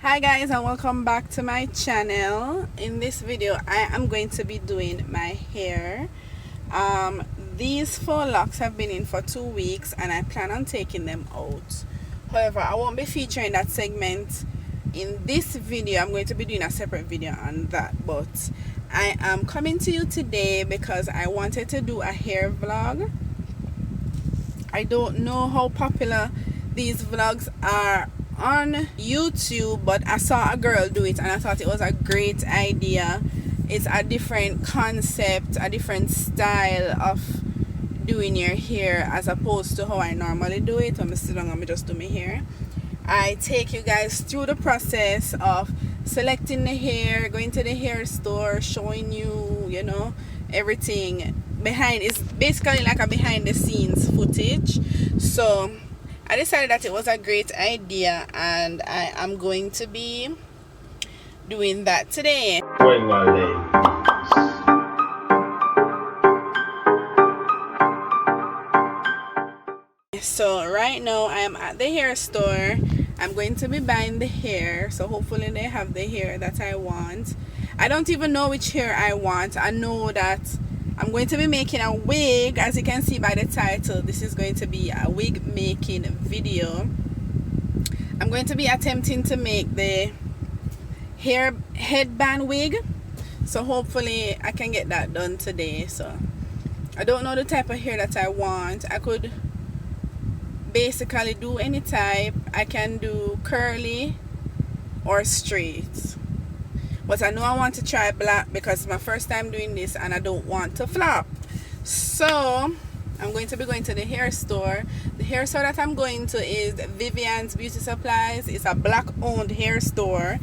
Hi guys, and welcome back to my channel. In this video I am going to be doing my hair. These faux locks have been in for 2 weeks and I plan on taking them out. However, I won't be featuring that segment in this video. I'm going to be doing a separate video on that, but I am coming to you today because I wanted to do a hair vlog. I don't know how popular these vlogs are on YouTube, but I saw a girl do it and I thought it was a great idea. It's a different concept, a different style of doing your hair as opposed to how I normally do it. When I sit down and I just do my hair, I take you guys through the process of selecting the hair, going to the hair store, showing you, you know, everything behind. It's basically like a behind the scenes footage. So I decided that it was a great idea and I am going to be doing that today. So right now I am at the hair store. I'm going to be buying the hair, so hopefully they have the hair that I want. I don't even know which hair I want. I know that I'm going to be making a wig. As you can see by the title, this is going to be a wig making video. I'm going to be attempting to make the headband wig, so hopefully I can get that done today. So I don't know the type of hair that I want. I could basically do any type. I can do curly or straight, but I know I want to try black because it's my first time doing this and I don't want to flop. So I'm going to be going to the hair store. The hair store that I'm going to is Vivian's Beauty Supplies. It's a black owned hair store.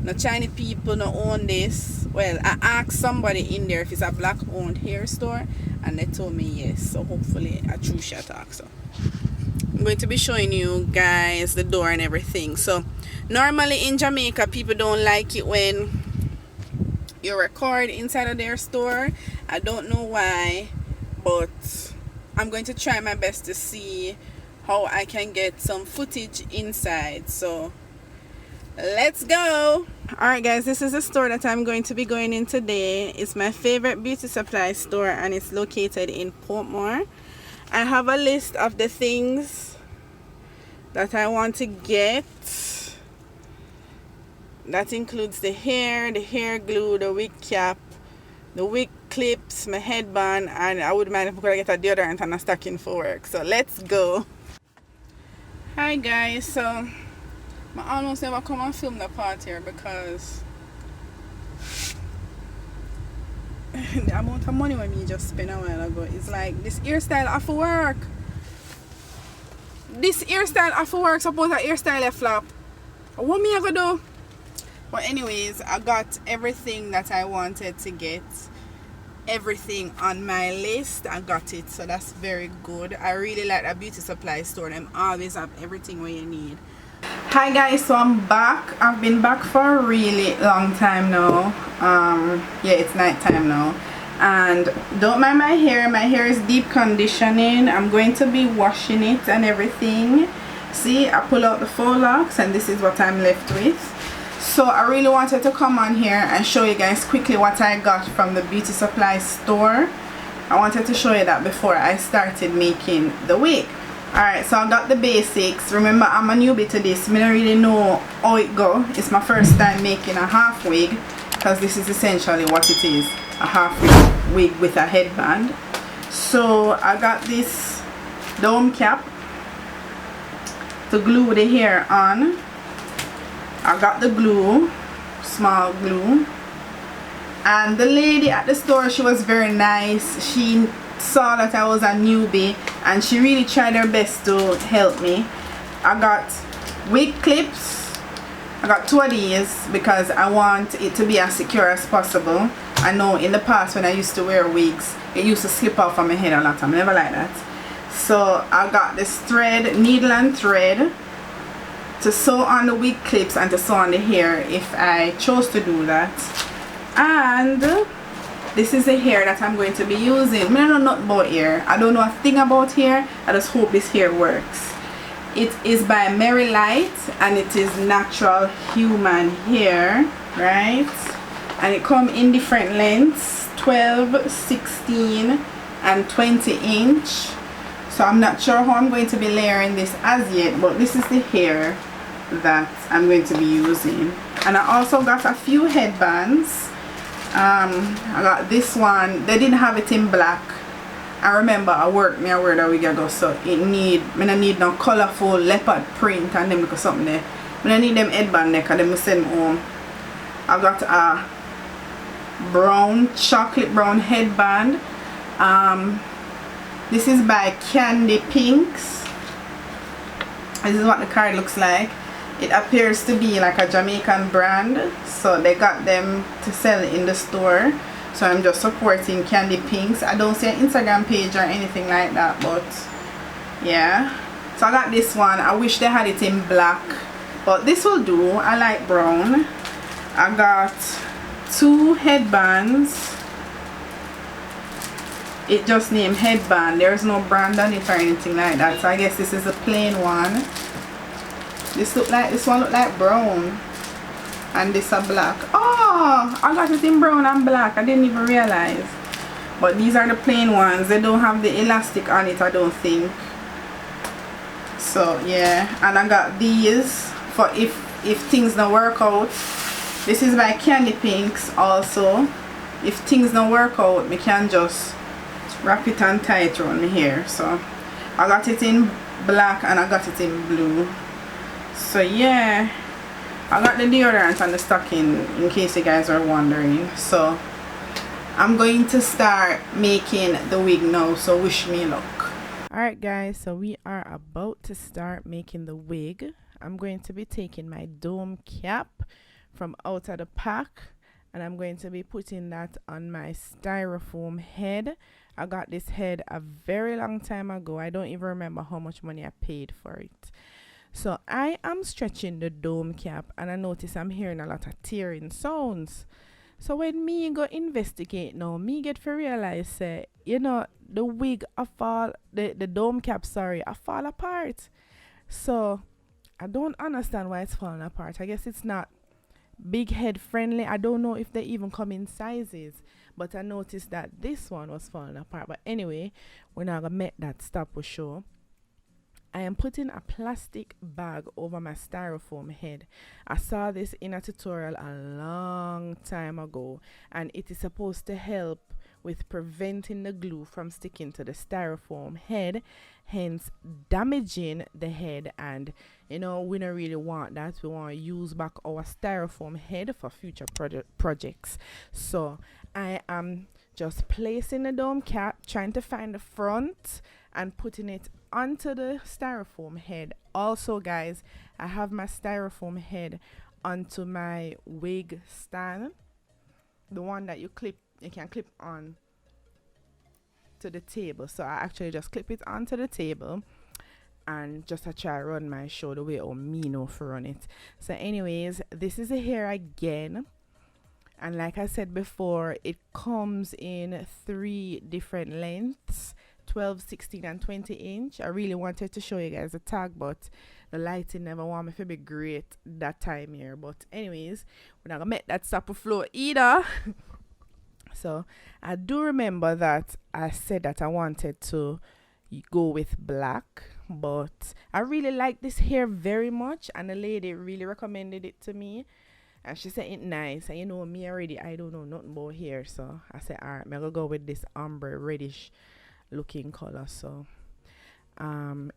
No Chinese people no own this. Well, I asked somebody in there if it's a black owned hair store and they told me yes. So hopefully a true shot talk. So I'm going to be showing you guys the door and everything. So normally in Jamaica people don't like it when you record inside of their store. I don't know why, but I'm going to try my best to see how I can get some footage inside. So let's go. Alright guys, this is the store that I'm going to be going in today. It's my favorite beauty supply store and it's located in Portmore. I have a list of the things that I want to get. That includes the hair glue, the wig cap, the wig clips, my headband, and I wouldn't mind if I could get a deodorant and a stocking for work. So let's go. Hi guys, so I almost never come and film the part here because the amount of money when me just spent a while ago is like this hairstyle off of work. This hairstyle off of work, suppose a hairstyle a flop. What me I gonna do? But anyways, I got everything that I wanted to get. Everything on my list, I got it, so that's very good. I really like a beauty supply store. Them always have everything where you need. Hi guys, so I'm back. I've been back for a really long time now. Yeah, it's night time now. And don't mind my hair. My hair is deep conditioning. I'm going to be washing it and everything. See, I pull out the faux locks and this is what I'm left with. So I really wanted to come on here and show you guys quickly what I got from the beauty supply store. I wanted to show you that before I started making the wig. Alright, so I got the basics. Remember, I'm a newbie to this. I don't really know how it go. It's my first time making a half wig because this is essentially what it is, a half wig with a headband. So I got this dome cap to glue the hair on. I got the glue, small glue, and the lady at the store, she was very nice. She saw that I was a newbie and she really tried her best to help me. I got wig clips. I got 2 of these because I want it to be as secure as possible. I know in the past when I used to wear wigs, it used to slip off on my head a lot. I never like that. So I got this thread, needle and thread, to sew on the wig clips and to sew on the hair if I chose to do that. And this is the hair that I'm going to be using. I don't know nothing about hair. I don't know a thing about hair. I just hope this hair works. It is by Mary Light, and it is natural human hair, right? And it come in different lengths, 12, 16 and 20 inch. So I'm not sure how I'm going to be layering this as yet, but this is the hair that I'm going to be using. And I also got a few headbands. I got this one. They didn't have it in black. I remember I wear that wig ago, so I need no colorful leopard print and them look something there. I need them headband there, cause them send home. I got a brown, chocolate brown headband. This is by Candy Pinks. This is what the card looks like. It appears to be like a Jamaican brand, so they got them to sell in the store. So I'm just supporting Candy Pinks. I don't see an Instagram page or anything like that, but yeah. So I got this one. I wish they had it in black, but this will do. I like brown. I got 2 headbands. It just named headband. There's no brand on it or anything like that, so I guess this is a plain one. This one look like brown, and this a black. Oh, I got it in brown and black. I didn't even realize. But these are the plain ones. They don't have the elastic on it, I don't think. So yeah, and I got these for if things don't work out. This is by Candy Pinks also. If things don't work out, we can just wrap it and tie it around my hair. So I got it in black and I got it in blue. So yeah, I got the deodorant and the stocking in case you guys are wondering. So I'm going to start making the wig now, so wish me luck. Alright guys, so we are about to start making the wig. I'm going to be taking my dome cap from out of the pack, and I'm going to be putting that on my styrofoam head. I got this head a very long time ago. I don't even remember how much money I paid for it. So I am stretching the dome cap, and I notice I'm hearing a lot of tearing sounds. So when me go investigate now, me get to realize, you know, the wig the dome cap, sorry, I fall apart. So I don't understand why it's falling apart. I guess it's not big head friendly. I don't know if they even come in sizes, but I noticed that this one was falling apart. But anyway, we're not gonna make that stop for sure. I am putting a plastic bag over my styrofoam head. I saw this in a tutorial a long time ago, and it is supposed to help with preventing the glue from sticking to the styrofoam head, hence damaging the head. And you know, we don't really want that. We want to use back our styrofoam head for future projects. So I am just placing the dome cap, trying to find the front and putting it onto the styrofoam head. Also guys, I have my styrofoam head onto my wig stand, the one that you can clip on to the table. So I actually just clip it onto the table and just try to run my show the way or me know for run it. So anyways, this is the hair again, and like I said before, it comes in 3 different lengths, 12, 16 and 20 inch. I really wanted to show you guys the tag, but the lighting never want me to be great that time here. But anyways, we're not gonna make that stop the flow either. So I do remember that I said that I wanted to go with black, but I really like this hair very much, and the lady really recommended it to me, and she said it's nice. And you know me already, I don't know nothing about hair, so I said alright, I'm gonna go with this ombre reddish looking color. So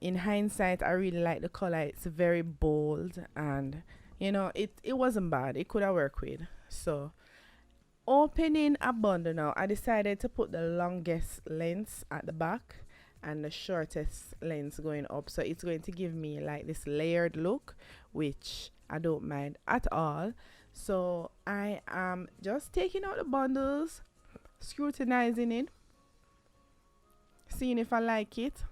in hindsight, I really like the color. It's very bold, and you know, it wasn't bad. It could have worked with. So opening a bundle now, I decided to put the longest length at the back and the shortest length going up, so it's going to give me like this layered look, which I don't mind at all. So I am just taking out the bundles, scrutinizing it, seeing if I like it,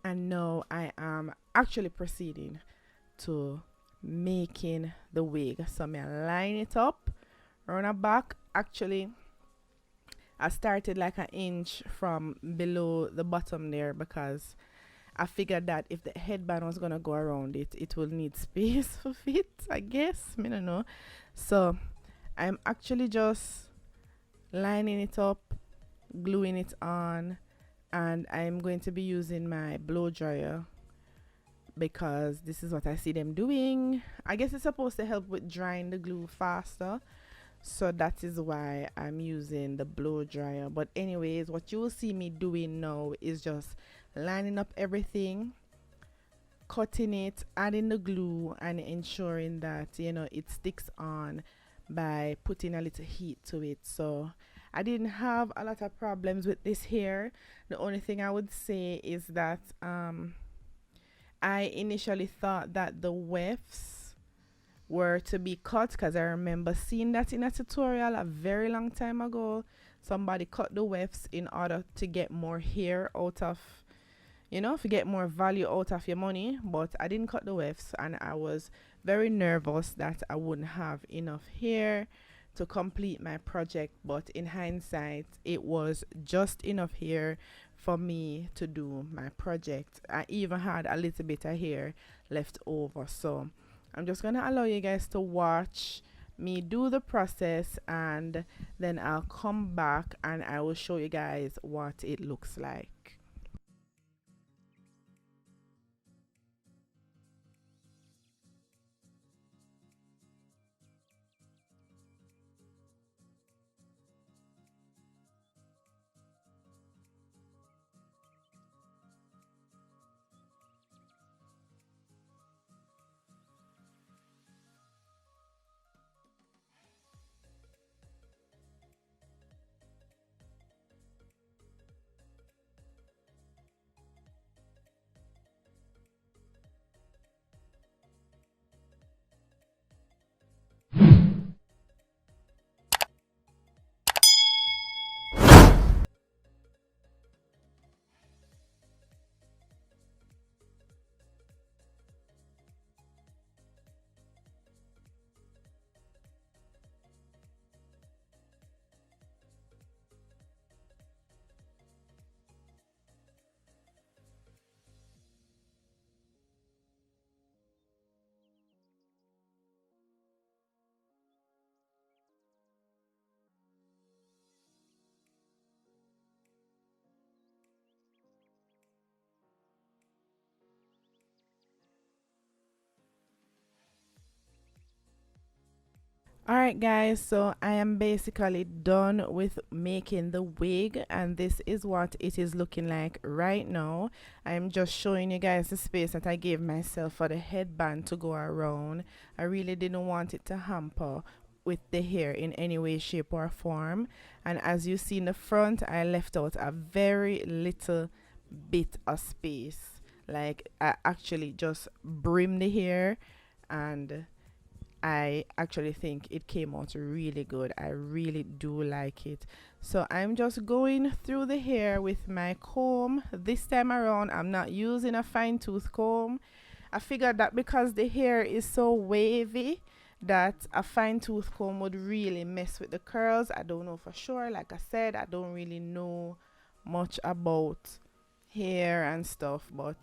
and now I am actually proceeding to making the wig. So I'm gonna line it up around the back. Actually, I started like an inch from below the bottom there because I figured that if the headband was gonna go around it, it will need space for it, I guess. I don't know. So I'm actually just lining it up, gluing it on, and I'm going to be using my blow dryer because this is what I see them doing. I guess it's supposed to help with drying the glue faster. So that is why I'm using the blow dryer. But anyways, what you will see me doing now is just lining up everything, cutting it, adding the glue, and ensuring that, you know, it sticks on by putting a little heat to it. So I didn't have a lot of problems with this here. The only thing I would say is that I initially thought that the wefts were to be cut, because I remember seeing that in a tutorial a very long time ago. Somebody cut the wefts in order to get more hair out of, you know, to get more value out of your money. But I didn't cut the wefts, and I was very nervous that I wouldn't have enough hair to complete my project. But in hindsight, it was just enough hair for me to do my project. I even had a little bit of hair left over. So I'm just gonna allow you guys to watch me do the process, and then I'll come back and I will show you guys what it looks like. Alright guys, so I am basically done with making the wig, and this is what it is looking like right now. I'm just showing you guys the space that I gave myself for the headband to go around. I really didn't want it to hamper with the hair in any way, shape or form. And as you see in the front, I left out a very little bit of space. Like I actually just brimmed the hair, and I actually think it came out really good. I really do like it. So I'm just going through the hair with my comb. This time around, I'm not using a fine tooth comb. I figured that because the hair is so wavy, that a fine tooth comb would really mess with the curls. I don't know for sure. Like I said, I don't really know much about hair and stuff, but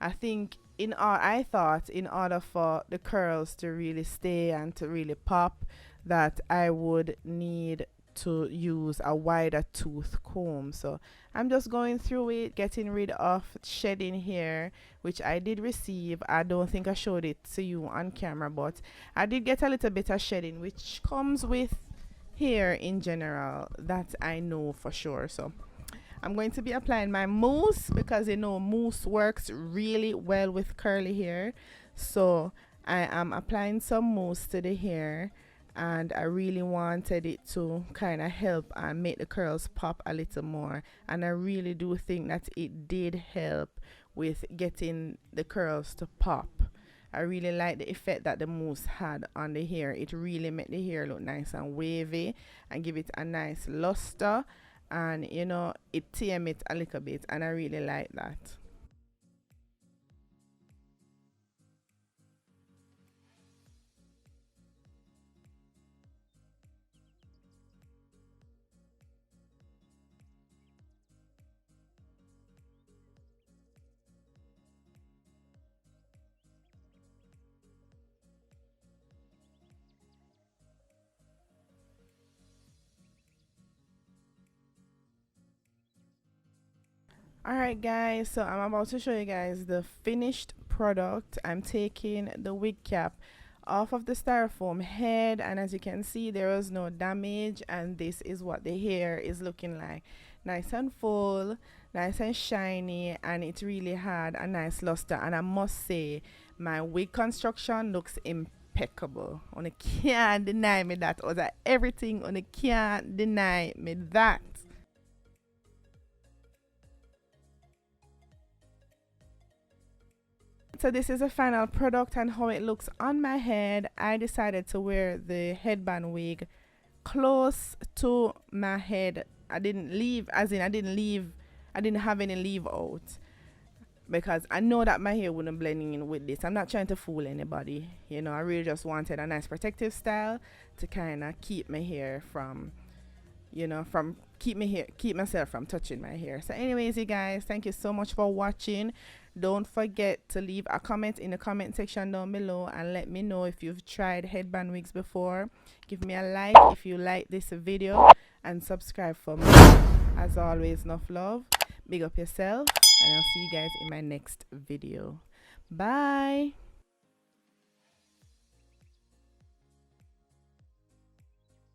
I thought in order for the curls to really stay and to really pop, that I would need to use a wider tooth comb. So I'm just going through it, getting rid of shedding hair, which I did receive. I don't think I showed it to you on camera, but I did get a little bit of shedding, which comes with hair in general. That I know for sure. So I'm going to be applying my mousse, because you know mousse works really well with curly hair. So I am applying some mousse to the hair, and I really wanted it to kind of help and make the curls pop a little more. And I really do think that it did help with getting the curls to pop. I really like the effect that the mousse had on the hair. It really made the hair look nice and wavy and give it a nice luster, and you know it tame it a little bit, and I really like that. Alright guys, so I'm about to show you guys the finished product. I'm taking the wig cap off of the styrofoam head, and as you can see, there was no damage, and this is what the hair is looking like. Nice and full, nice and shiny, and it really had a nice luster. And I must say, my wig construction looks impeccable. You can't deny me that. Or that everything, you can't deny me that. So this is the final product and how it looks on my head. I decided to wear the headband wig close to my head. I didn't have any leave out, because I know that my hair wouldn't blend in with this. I'm not trying to fool anybody, you know. I really just wanted a nice protective style to kind of keep my hair from, you know, keep myself from touching my hair. So anyways, you guys, thank you so much for watching. Don't forget to leave a comment in the comment section down below and let me know if you've tried headband wigs before. Give me a like if you like this video, and subscribe for more. As always, enough love, big up yourself, and I'll see you guys in my next video. Bye.